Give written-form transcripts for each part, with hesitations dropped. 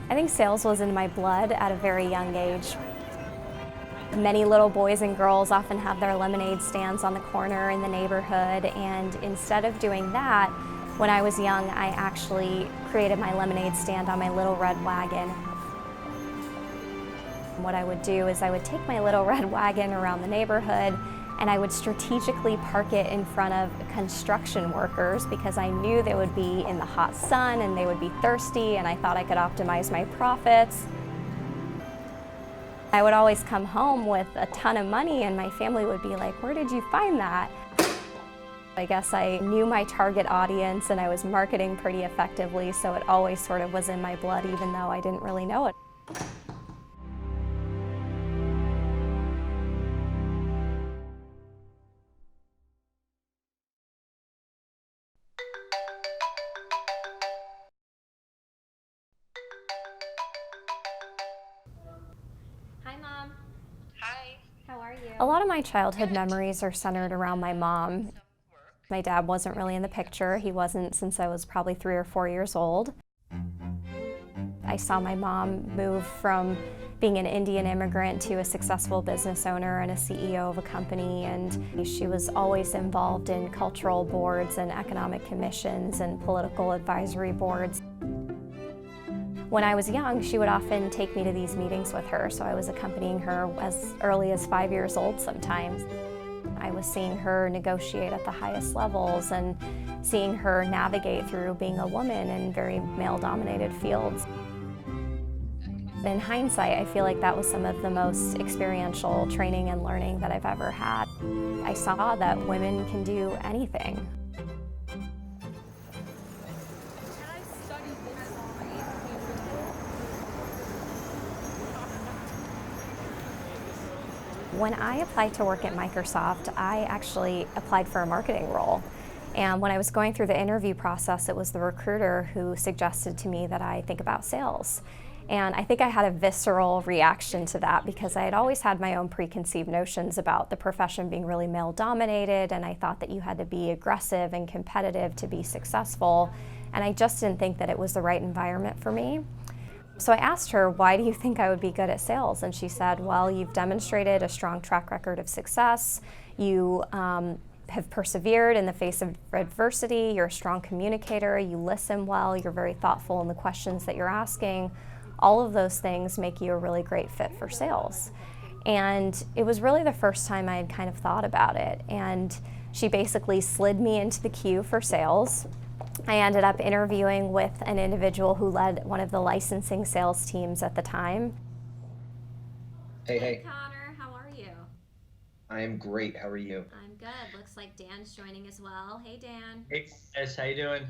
I think sales was in my blood at a very young age. Many little boys and girls often have their lemonade stands on the corner in the neighborhood, and instead of doing that, when I was young, I actually created my lemonade stand on my little red wagon. What I would do is I would take my little red wagon around the neighborhood and I would strategically park it in front of construction workers because I knew they would be in the hot sun and they would be thirsty, and I thought I could optimize my profits. I would always come home with a ton of money and my family would be like, "Where did you find that?" I guess I knew my target audience and I was marketing pretty effectively, so it always sort of was in my blood even though I didn't really know it. Hi, Mom. Hi. How are you? A lot of my childhood memories are centered around my mom. My dad wasn't really in the picture. He wasn't since I was probably 3 or 4 years old. I saw my mom move from being an Indian immigrant to a successful business owner and a CEO of a company, and she was always involved in cultural boards and economic commissions and political advisory boards. When I was young, she would often take me to these meetings with her, so I was accompanying her as early as 5 years old sometimes. I was seeing her negotiate at the highest levels and seeing her navigate through being a woman in very male-dominated fields. In hindsight, I feel like that was some of the most experiential training and learning that I've ever had. I saw that women can do anything. When I applied to work at Microsoft, I actually applied for a marketing role. And when I was going through the interview process, it was the recruiter who suggested to me that I think about sales. And I think I had a visceral reaction to that because I had always had my own preconceived notions about the profession being really male-dominated, and I thought that you had to be aggressive and competitive to be successful. And I just didn't think that it was the right environment for me. So I asked her, "Why do you think I would be good at sales?" And she said, "Well, you've demonstrated a strong track record of success. You have persevered in the face of adversity. You're a strong communicator. You listen well. You're very thoughtful in the questions that you're asking. All of those things make you a really great fit for sales." And it was really the first time I had kind of thought about it. And she basically slid me into the queue for sales. I ended up interviewing with an individual who led one of the licensing sales teams at the time. Hey. Connor, how are you? I am great. How are you? I'm good. Looks like Dan's joining as well. Hey, Dan. Hey guys, how you doing?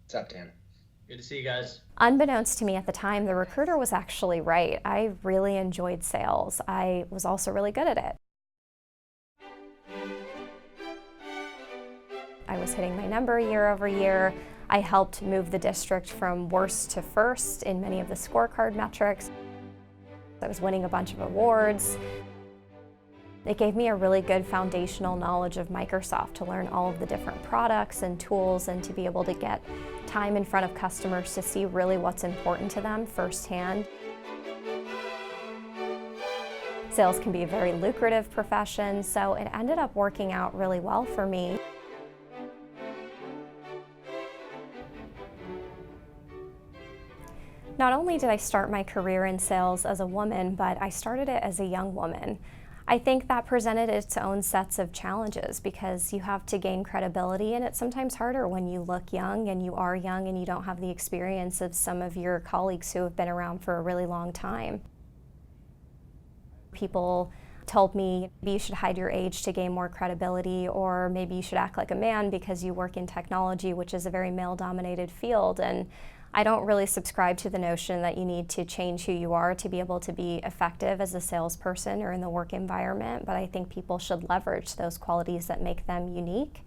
What's up, Dan? Good to see you guys. Unbeknownst to me at the time, the recruiter was actually right. I really enjoyed sales. I was also really good at it. I was hitting my number year over year. I helped move the district from worst to first in many of the scorecard metrics. I was winning a bunch of awards. It gave me a really good foundational knowledge of Microsoft to learn all of the different products and tools and to be able to get time in front of customers to see really what's important to them firsthand. Sales can be a very lucrative profession, so it ended up working out really well for me. Not only did I start my career in sales as a woman, but I started it as a young woman. I think that presented its own sets of challenges because you have to gain credibility, and it's sometimes harder when you look young and you are young and you don't have the experience of some of your colleagues who have been around for a really long time. People told me, maybe you should hide your age to gain more credibility, or maybe you should act like a man because you work in technology, which is a very male-dominated field. And I don't really subscribe to the notion that you need to change who you are to be able to be effective as a salesperson or in the work environment, but I think people should leverage those qualities that make them unique.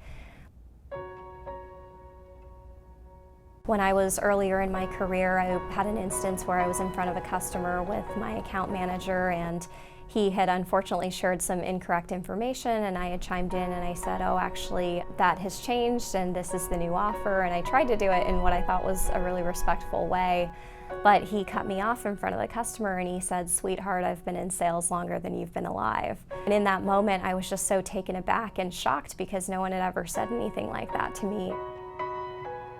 When I was earlier in my career, I had an instance where I was in front of a customer with my account manager, and he had unfortunately shared some incorrect information, and I had chimed in and I said, "Oh, actually, that has changed and this is the new offer." And I tried to do it in what I thought was a really respectful way. But he cut me off in front of the customer and he said, "Sweetheart, I've been in sales longer than you've been alive." And in that moment, I was just so taken aback and shocked because no one had ever said anything like that to me.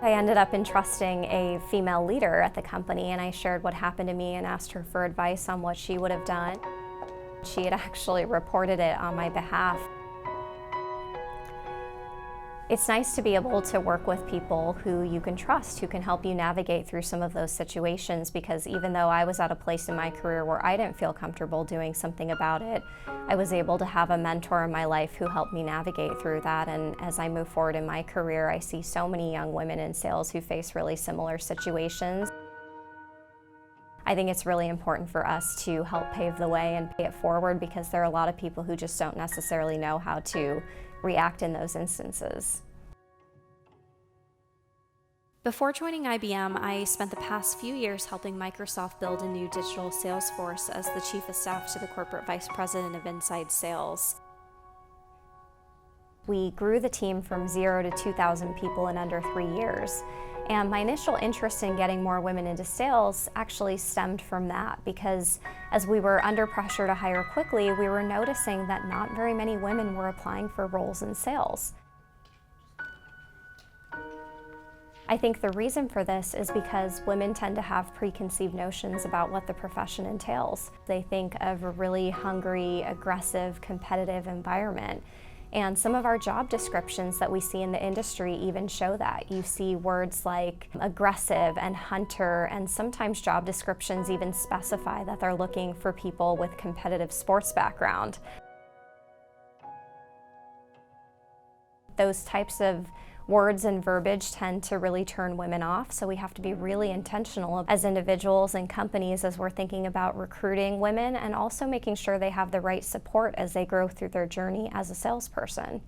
I ended up entrusting a female leader at the company, and I shared what happened to me and asked her for advice on what she would have done. She had actually reported it on my behalf. It's nice to be able to work with people who you can trust, who can help you navigate through some of those situations, because even though I was at a place in my career where I didn't feel comfortable doing something about it, I was able to have a mentor in my life who helped me navigate through that. And as I move forward in my career, I see so many young women in sales who face really similar situations. I think it's really important for us to help pave the way and pay it forward, because there are a lot of people who just don't necessarily know how to react in those instances. Before joining IBM, I spent the past few years helping Microsoft build a new digital sales force as the Chief of Staff to the Corporate Vice President of Inside Sales. We grew the team from 0 to 2,000 people in under 3 years. And my initial interest in getting more women into sales actually stemmed from that, because as we were under pressure to hire quickly, we were noticing that not very many women were applying for roles in sales. I think the reason for this is because women tend to have preconceived notions about what the profession entails. They think of a really hungry, aggressive, competitive environment. And some of our job descriptions that we see in the industry even show that. You see words like aggressive and hunter, and sometimes job descriptions even specify that they're looking for people with competitive sports background. Those types of words and verbiage tend to really turn women off, so we have to be really intentional as individuals and companies as we're thinking about recruiting women, and also making sure they have the right support as they grow through their journey as a salesperson.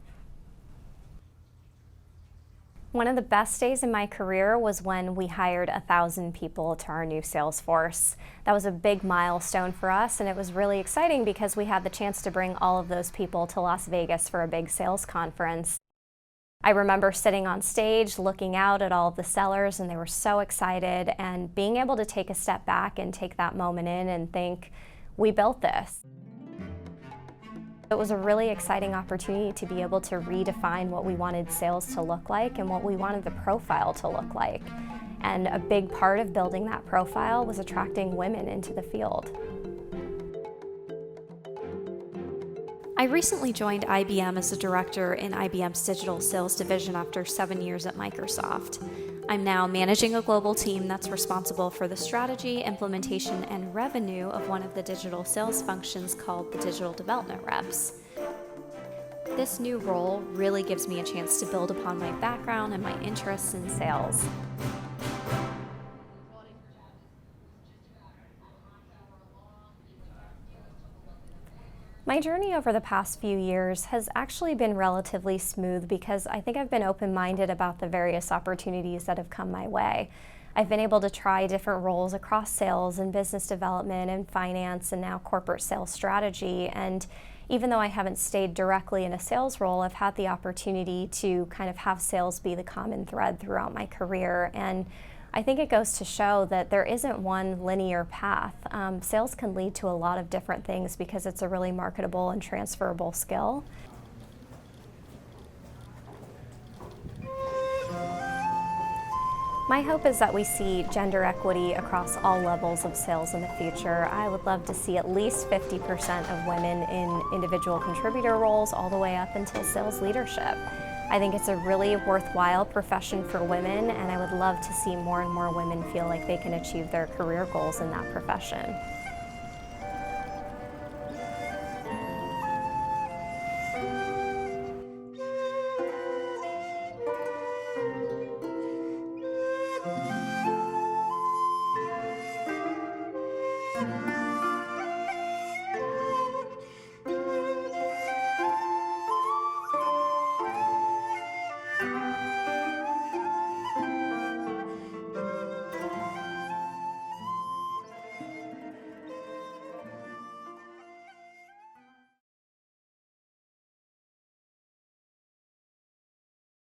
One of the best days in my career was when we hired 1,000 people to our new sales force. That was a big milestone for us, and it was really exciting because we had the chance to bring all of those people to Las Vegas for a big sales conference. I remember sitting on stage looking out at all of the sellers, and they were so excited, and being able to take a step back and take that moment in and think, we built this. It was a really exciting opportunity to be able to redefine what we wanted sales to look like and what we wanted the profile to look like. And a big part of building that profile was attracting women into the field. I recently joined IBM as a director in IBM's digital sales division after 7 years at Microsoft. I'm now managing a global team that's responsible for the strategy, implementation, and revenue of one of the digital sales functions called the Digital Development Reps. This new role really gives me a chance to build upon my background and my interests in sales. My journey over the past few years has actually been relatively smooth, because I think I've been open-minded about the various opportunities that have come my way. I've been able to try different roles across sales and business development and finance and now corporate sales strategy, and even though I haven't stayed directly in a sales role, I've had the opportunity to kind of have sales be the common thread throughout my career. And I think it goes to show that there isn't one linear path. Sales can lead to a lot of different things because it's a really marketable and transferable skill. My hope is that we see gender equity across all levels of sales in the future. I would love to see at least 50% of women in individual contributor roles all the way up until sales leadership. I think it's a really worthwhile profession for women, and I would love to see more and more women feel like they can achieve their career goals in that profession.